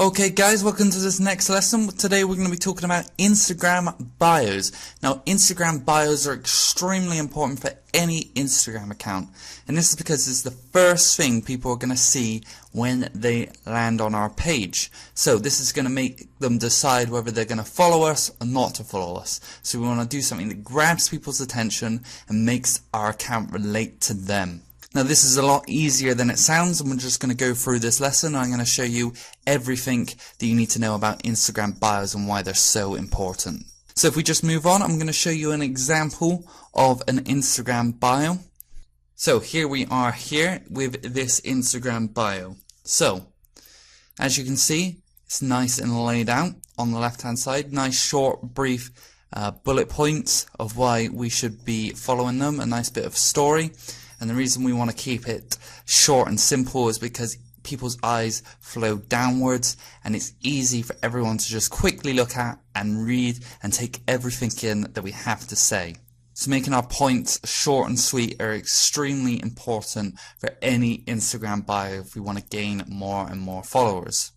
Okay guys, welcome to this next lesson. Today we're going to be talking about Instagram bios. Now Instagram bios are extremely important for any Instagram account, and this is because it's the first thing people are going to see when they land on our page. So this is going to make them decide whether they're going to follow us or not to follow us. So we want to do something that grabs people's attention and makes our account relate to them. Now this is a lot easier than it sounds, and we're just going to go through this lesson. I'm going to show you everything that you need to know about Instagram bios and why they're so important. So if we just move on, I'm going to show you an example of an Instagram bio. So here we are here with this Instagram bio. So as you can see, it's nice and laid out on the left hand side. Nice short brief bullet points of why we should be following them. A nice bit of story. And the reason we want to keep it short and simple is because people's eyes flow downwards, and it's easy for everyone to just quickly look at and read and take everything in that we have to say. So making our points short and sweet are extremely important for any Instagram bio if we want to gain more and more followers.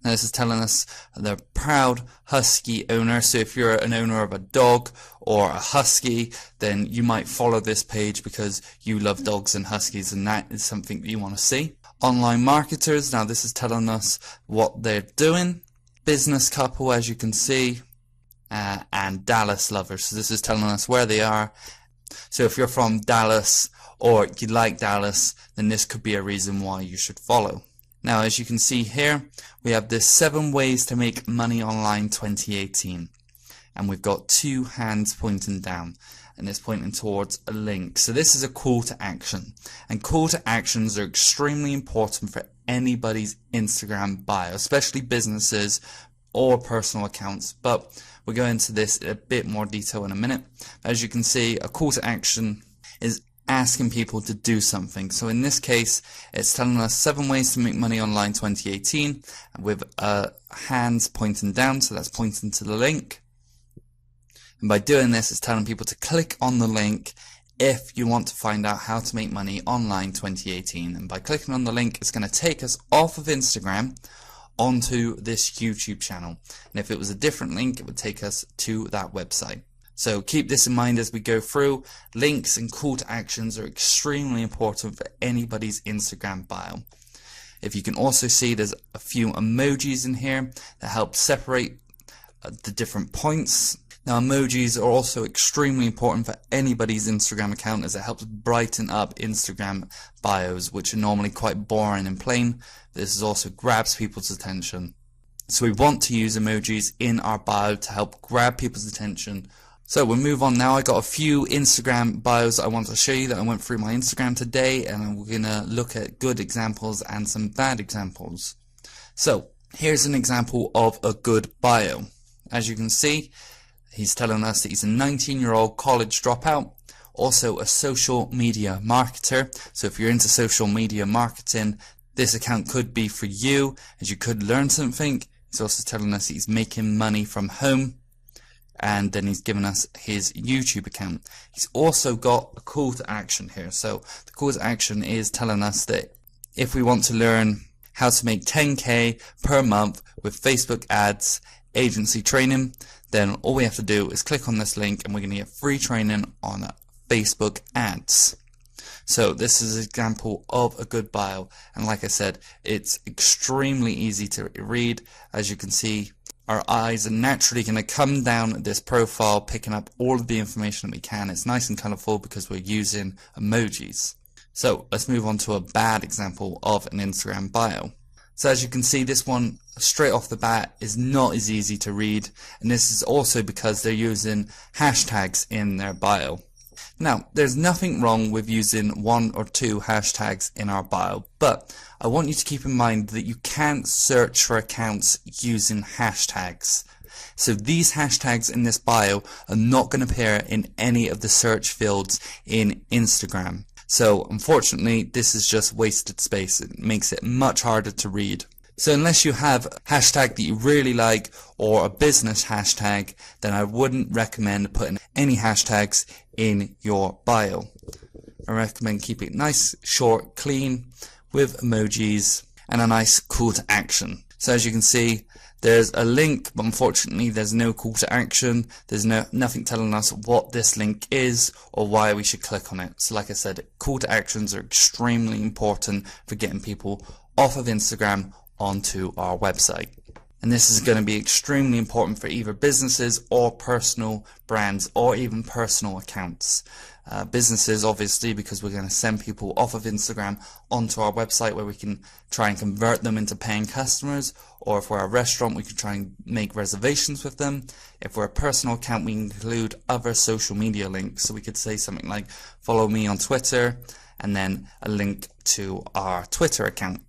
Now this is telling us they're proud husky owner, so if you're an owner of a dog or a husky, then you might follow this page because you love dogs and huskies, and that is something that you want to see. Online marketers, now this is telling us what they're doing. Business couple, as you can see, and Dallas lovers, so this is telling us where they are. So if you're from Dallas or you like Dallas, then this could be a reason why you should follow. Now, as you can see here, we have this 7 ways to make money online 2018. And we've got 2 hands pointing down, and it's pointing towards a link. So this is a call to action. And call to actions are extremely important for anybody's Instagram bio, especially businesses or personal accounts. But we'll go into this in a bit more detail in a minute. As you can see, a call to action is asking people to do something. So in this case, it's telling us 7 ways to make money online 2018 with hands pointing down, so that's pointing to the link. And by doing this, it's telling people to click on the link if you want to find out how to make money online 2018. And by clicking on the link, it's going to take us off of Instagram onto this YouTube channel. And if it was a different link, it would take us to that website. So keep this in mind as we go through. Links and call to actions are extremely important for anybody's Instagram bio. If you can also see, there's a few emojis in here that help separate the different points. Now emojis are also extremely important for anybody's Instagram account, as it helps brighten up Instagram bios, which are normally quite boring and plain. This also grabs people's attention. So we want to use emojis in our bio to help grab people's attention. So we'll move on now. I got a few Instagram bios I want to show you that I went through my Instagram today, and we're going to look at good examples and some bad examples. So here's an example of a good bio. As you can see, he's telling us that he's a 19-year-old college dropout, also a social media marketer. So if you're into social media marketing, this account could be for you, as you could learn something. He's also telling us that he's making money from home. And then he's given us his YouTube account. He's also got a call to action here. So the call to action is telling us that if we want to learn how to make 10K per month with Facebook ads agency training, then all we have to do is click on this link and we're going to get free training on Facebook ads. So this is an example of a good bio. And like I said, it's extremely easy to read. As you can see, our eyes are naturally going to come down this profile, picking up all of the information that we can. It's nice and colorful because we're using emojis. So let's move on to a bad example of an Instagram bio. So as you can see, this one straight off the bat is not as easy to read, and this is also because they're using hashtags in their bio. Now, there's nothing wrong with using 1 or 2 hashtags in our bio, but I want you to keep in mind that you can't search for accounts using hashtags. So these hashtags in this bio are not going to appear in any of the search fields in Instagram. So unfortunately, this is just wasted space. It makes it much harder to read. So unless you have a hashtag that you really like or a business hashtag, then I wouldn't recommend putting any hashtags in your bio. I recommend keeping it nice, short, clean, with emojis and a nice call to action. So as you can see, there's a link, but unfortunately there's no call to action. There's nothing telling us what this link is or why we should click on it. So like I said, call to actions are extremely important for getting people off of Instagram onto our website. And this is going to be extremely important for either businesses or personal brands or even personal accounts. Businesses, obviously, because we're going to send people off of Instagram onto our website where we can try and convert them into paying customers, or if we're a restaurant, we can try and make reservations with them. If we're a personal account, we include other social media links. So we could say something like, follow me on Twitter, and then a link to our Twitter account.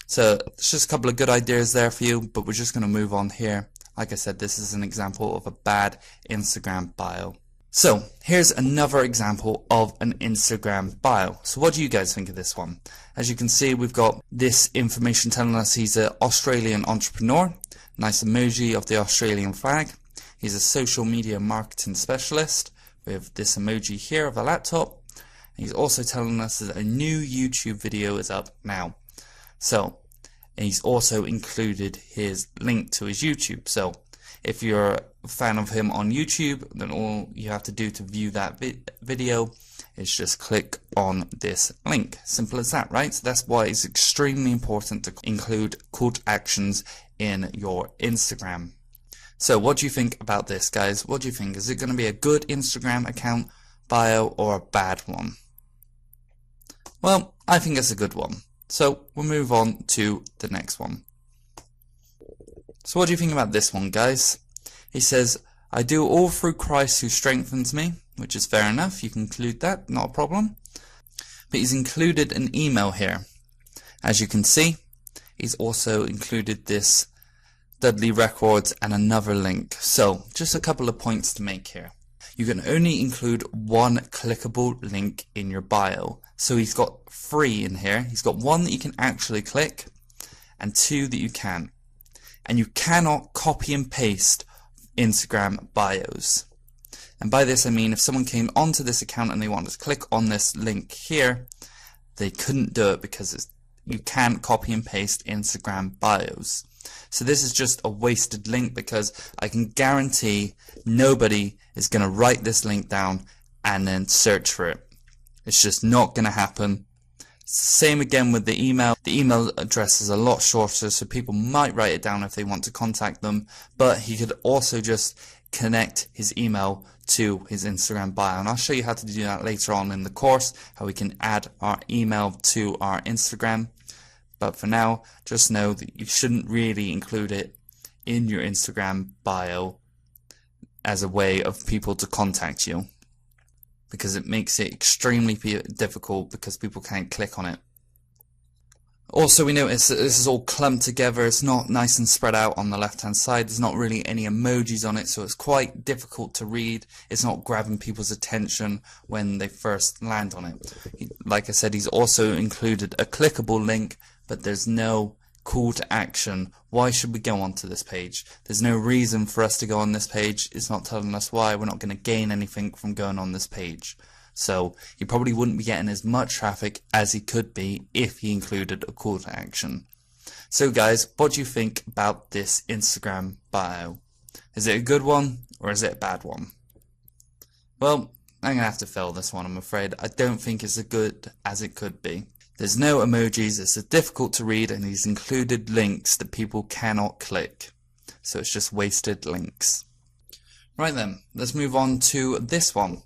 So it's just a couple of good ideas there for you, but we're just going to move on here. Like I said, this is an example of a bad Instagram bio. So here's another example of an Instagram bio. So what do you guys think of this one? As you can see, we've got this information telling us he's an Australian entrepreneur. Nice emoji of the Australian flag. He's a social media marketing specialist with this emoji here of a laptop. And he's also telling us that a new YouTube video is up now. So he's also included his link to his YouTube. So if you're a fan of him on YouTube, then all you have to do to view that video is just click on this link. Simple as that, right? So that's why it's extremely important to include call to actions in your Instagram. So what do you think about this, guys? What do you think? Is it going to be a good Instagram account bio or a bad one? Well, I think it's a good one. So we'll move on to the next one. So what do you think about this one, guys? He says, I do all through Christ who strengthens me, which is fair enough. You can include that, not a problem. But he's included an email here. As you can see, he's also included this Dudley Records and another link. So just a couple of points to make here. You can only include one clickable link in your bio. So he's got 3 in here. He's got 1 that you can actually click and 2 that you can't. And you cannot copy and paste Instagram bios. And by this I mean if someone came onto this account and they wanted to click on this link here, they couldn't do it because you can't copy and paste Instagram bios. So this is just a wasted link because I can guarantee nobody is going to write this link down and then search for it. It's just not going to happen. Same again with the email. The email address is a lot shorter, so people might write it down if they want to contact them, but he could also just connect his email to his Instagram bio. And I'll show you how to do that later on in the course, how we can add our email to our Instagram. But for now, just know that you shouldn't really include it in your Instagram bio as a way of people to contact you, because it makes it extremely difficult because people can't click on it. Also, we notice that this is all clumped together. It's not nice and spread out on the left hand side. There's not really any emojis on it, so it's quite difficult to read. It's not grabbing people's attention when they first land on it. Like I said, he's also included a clickable link, but there's no call to action. Why should we go onto this page? There's no reason for us to go on this page. It's not telling us why. We're not going to gain anything from going on this page. So he probably wouldn't be getting as much traffic as he could be if he included a call to action. So guys, what do you think about this Instagram bio? Is it a good one or is it a bad one? Well, I'm going to have to fail this one, I'm afraid. I don't think it's as good as it could be. There's no emojis, it's difficult to read, and he's included links that people cannot click. So it's just wasted links. Right then, let's move on to this one.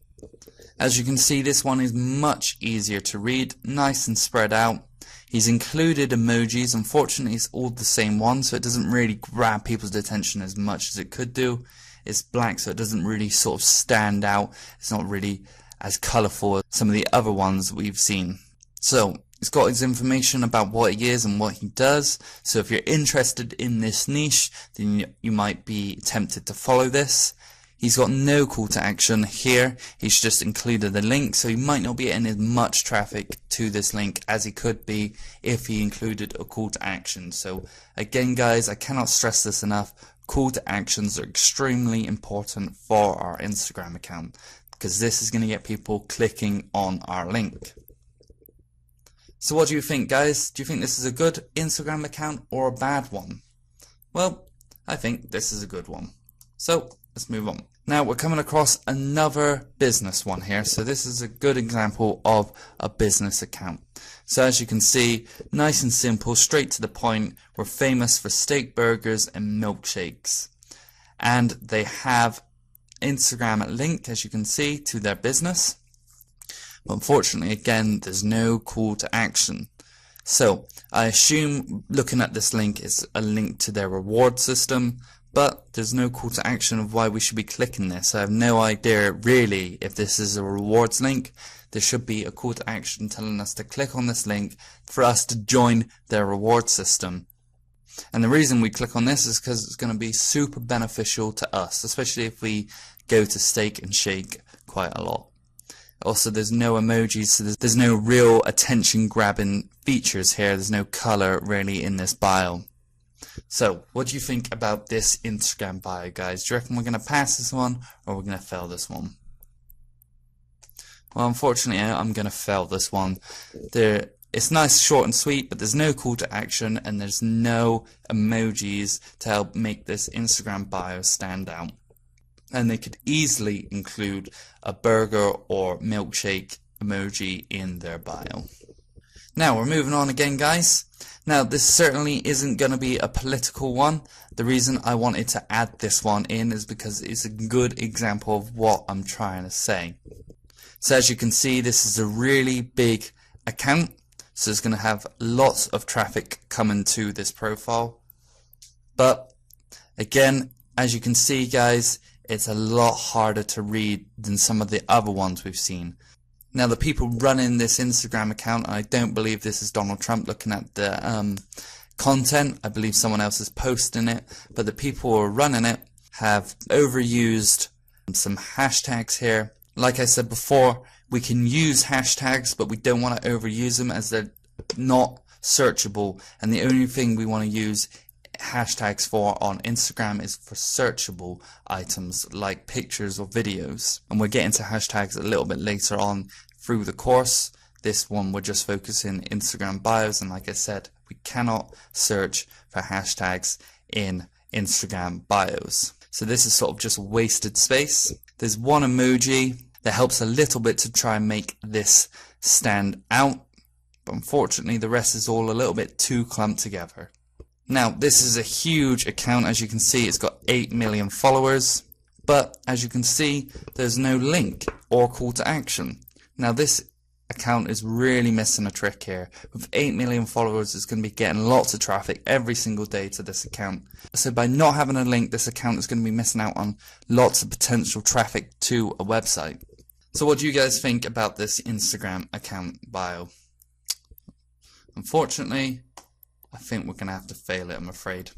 As you can see, this one is much easier to read, nice and spread out. He's included emojis. Unfortunately, it's all the same one, so it doesn't really grab people's attention as much as it could do. It's black, so it doesn't really sort of stand out. It's not really as colourful as some of the other ones we've seen. So he's got his information about what he is and what he does. So if you're interested in this niche, then you might be tempted to follow this. He's got no call to action here. He's just included the link, so he might not be getting as much traffic to this link as he could be if he included a call to action. So again, guys, I cannot stress this enough. Call to actions are extremely important for our Instagram account because this is going to get people clicking on our link. So what do you think, guys? Do you think this is a good Instagram account or a bad one? Well, I think this is a good one. So let's move on. Now we're coming across another business one here. So this is a good example of a business account. So as you can see, nice and simple, straight to the point. We're famous for steak burgers and milkshakes. And they have Instagram link, as you can see, to their business. But unfortunately, again, there's no call to action. So I assume looking at this link is a link to their reward system, but there's no call to action of why we should be clicking this. I have no idea really if this is a rewards link. There should be a call to action telling us to click on this link for us to join their reward system. And the reason we click on this is because it's going to be super beneficial to us, especially if we go to Steak and Shake quite a lot. Also, there's no emojis, so there's no real attention grabbing features here. There's no color really in this bio. So what do you think about this Instagram bio, guys? Do you reckon we're going to pass this one or we're going to fail this one? Well, unfortunately, I'm going to fail this one. It's nice, short and sweet, but there's no call to action and there's no emojis to help make this Instagram bio stand out. And they could easily include a burger or milkshake emoji in their bio. Now we're moving on again, guys. Now this certainly isn't going to be a political one. The reason I wanted to add this one in is because it's a good example of what I'm trying to say. So as you can see, this is a really big account. So it's going to have lots of traffic coming to this profile. But again, as you can see, guys, it's a lot harder to read than some of the other ones we've seen. Now the people running this Instagram account, I don't believe this is Donald Trump looking at the content, I believe someone else is posting it, but the people who are running it have overused some hashtags here. Like I said before, we can use hashtags, but we don't want to overuse them as they're not searchable, and the only thing we want to use hashtags for on Instagram is for searchable items like pictures or videos, and we'll get into hashtags a little bit later on through the course. This one we're just focusing Instagram bios, and like I said, we cannot search for hashtags in Instagram bios, so this is sort of just wasted space. There's one emoji that helps a little bit to try and make this stand out, but unfortunately the rest is all a little bit too clumped together. Now this is a huge account. As you can see, it's got 8 million followers, but as you can see, there's no link or call to action. Now this account is really missing a trick here. With 8 million followers, it's going to be getting lots of traffic every single day to this account. So by not having a link, this account is going to be missing out on lots of potential traffic to a website. So what do you guys think about this Instagram account bio? Unfortunately, I think we're going to have to fail it, I'm afraid.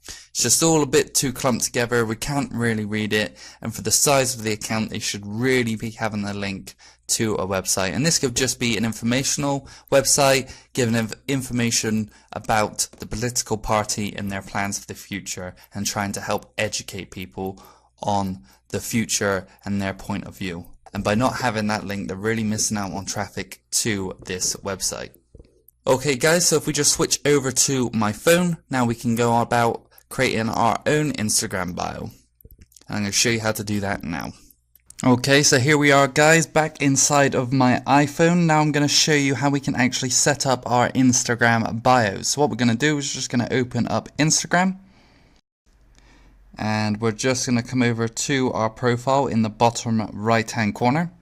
It's just all a bit too clumped together, we can't really read it, and for the size of the account they should really be having a link to a website. And this could just be an informational website giving information about the political party and their plans for the future and trying to help educate people on the future and their point of view. And by not having that link, they're really missing out on traffic to this website. Okay guys, so if we just switch over to my phone, now we can go about creating our own Instagram bio. I'm going to show you how to do that now. Okay, so here we are guys, back inside of my iPhone. Now I'm going to show you how we can actually set up our Instagram bios. So what we're going to do is just going to open up Instagram. And we're just going to come over to our profile in the bottom right hand corner.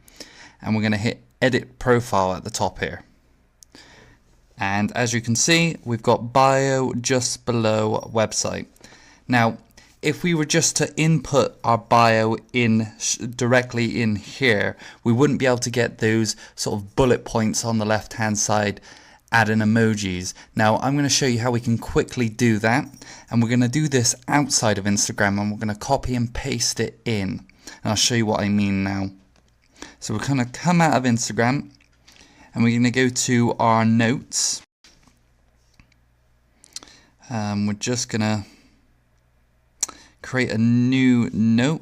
And we're going to hit edit profile at the top here. And as you can see, we've got bio just below website. Now, if we were just to input our bio in directly in here, we wouldn't be able to get those sort of bullet points on the left hand side, adding emojis. Now, I'm going to show you how we can quickly do that. And we're going to do this outside of Instagram, and we're going to copy and paste it in. And I'll show you what I mean now. So we're going to come out of Instagram. And we're going to go to our notes. We're just going to create a new note.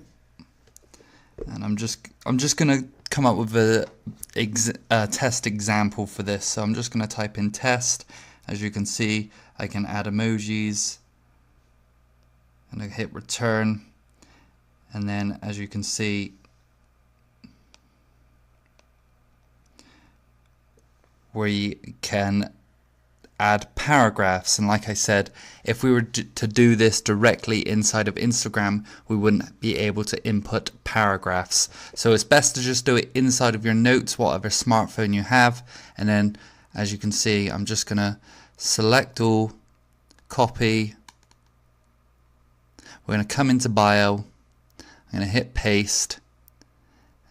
And I'm just going to come up with a test example for this. So I'm just going to type in test. As you can see, I can add emojis, and I hit return, and then as you can see, we can add paragraphs. And like I said, if we were to do this directly inside of Instagram, we wouldn't be able to input paragraphs. So it's best to just do it inside of your notes, whatever smartphone you have. And then as you can see, I'm just gonna select all, copy, we're gonna come into bio, I'm gonna hit paste,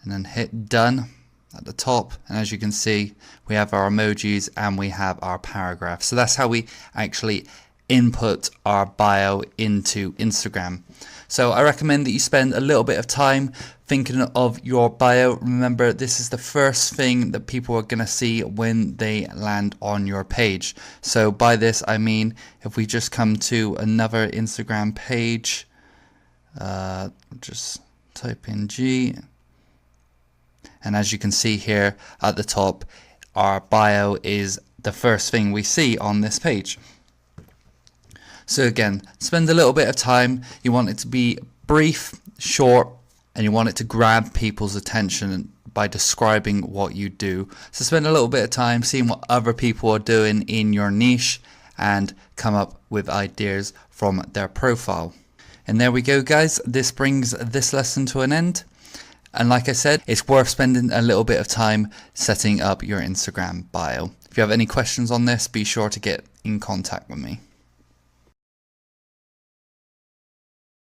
and then hit done at the top, and as you can see, we have our emojis and we have our paragraph. So that's how we actually input our bio into Instagram. So I recommend that you spend a little bit of time thinking of your bio. Remember, this is the first thing that people are going to see when they land on your page. So by this I mean, if we just come to another Instagram page, just type in G, and as you can see here at the top, our bio is the first thing we see on this page. So again, spend a little bit of time. You want it to be brief, short, and you want it to grab people's attention by describing what you do. So spend a little bit of time seeing what other people are doing in your niche and come up with ideas from their profile. And there we go, guys. This brings this lesson to an end. And like I said, it's worth spending a little bit of time setting up your Instagram bio. If you have any questions on this, be sure to get in contact with me.